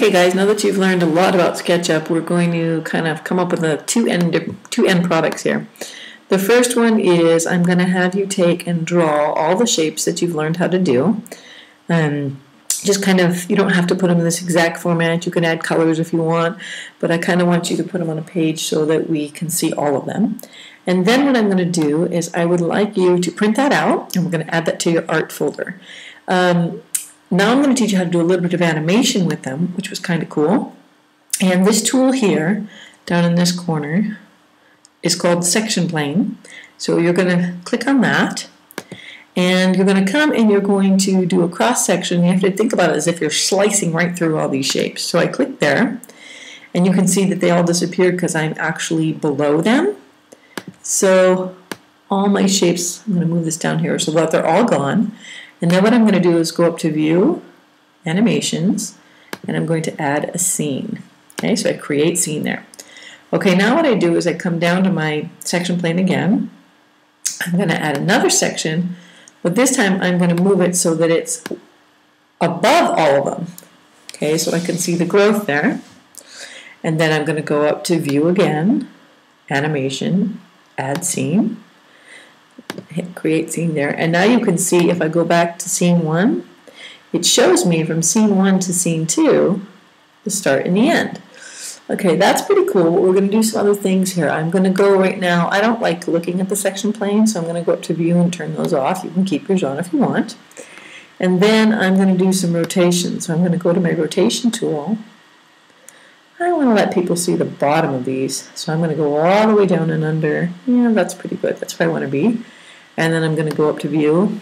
Okay guys, now that you've learned a lot about SketchUp, we're going to kind of come up with a two end products here. The first one is I'm going to have you take and draw all the shapes that you've learned how to do. Just kind of, you don't have to put them in this exact format. You can add colors if you want, but I kind of want you to put them on a page so that we can see all of them. And then what I'm going to do is I would like you to print that out, and we're going to add that to your art folder. Now I'm going to teach you how to do a little bit of animation with them, which was kind of cool. And this tool here, down in this corner, is called Section Plane. So you're going to click on that, and you're going to come and you're going to do a cross section. You have to think about it as if you're slicing right through all these shapes. So I click there, and you can see that they all disappeared because I'm actually below them. So all my shapes, I'm going to move this down here so that they're all gone. And then what I'm going to do is go up to View, Animations, and I'm going to add a scene. Okay, so I create scene there. Okay, now what I do is I come down to my section plane again. I'm going to add another section, but this time I'm going to move it so that it's above all of them. Okay, so I can see the growth there. And then I'm going to go up to View again, Animation, Add Scene. Hit create scene there, and now you can see if I go back to scene 1, it shows me from scene 1 to scene 2 the start and the end. Okay, that's pretty cool. We're going to do some other things here. I'm going to go right now, I don't like looking at the section plane, so I'm going to go up to View and turn those off. You can keep yours on if you want. And then I'm going to do some rotation. So I'm going to go to my rotation tool. I want to let people see the bottom of these, so I'm going to go all the way down and under. Yeah, that's pretty good. That's where I want to be. And then I'm going to go up to View,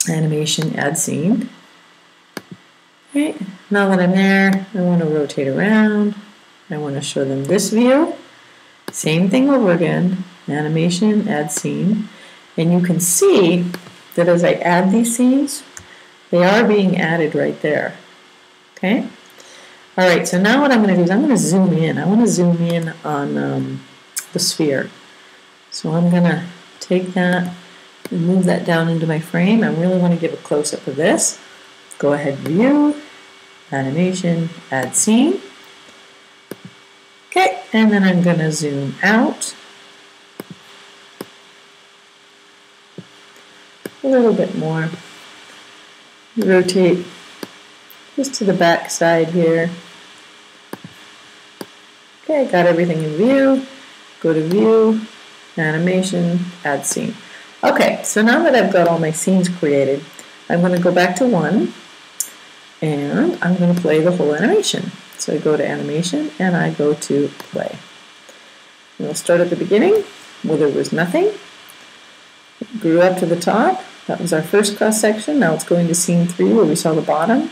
Animation, Add Scene. Okay, now that I'm there, I want to rotate around. I want to show them this view. Same thing over again, Animation, Add Scene. And you can see that as I add these scenes, they are being added right there. Okay? All right, so now what I'm going to do is I'm going to zoom in. I want to zoom in on the sphere. So I'm going to take that and move that down into my frame. I really want to give a close-up of this. Go ahead, View, Animation, Add Scene. Okay, and then I'm going to zoom out a little bit more. Rotate just to the back side here. Okay, got everything in view. Go to View, Animation, Add Scene. Okay, so now that I've got all my scenes created, I'm going to go back to 1, and I'm going to play the whole animation. So I go to Animation, and I go to Play. And we'll start at the beginning, where there was nothing. It grew up to the top. That was our first cross section. Now it's going to scene 3, where we saw the bottom.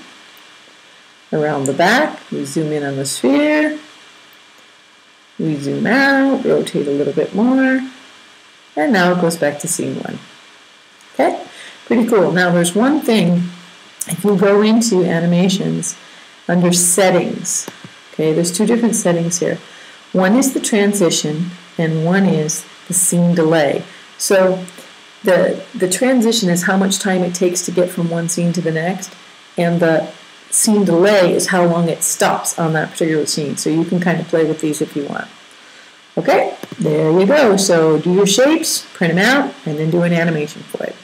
Around the back, we zoom in on the sphere. We zoom out, rotate a little bit more, and now it goes back to scene 1. Okay, pretty cool. Now there's one thing, if you go into Animations, under Settings, okay, there's two different settings here. One is the transition, and one is the scene delay. So the transition is how much time it takes to get from one scene to the next, and the scene delay is how long it stops on that particular scene. So you can kind of play with these if you want. Okay, there you go. So do your shapes, print them out, and then do an animation for it.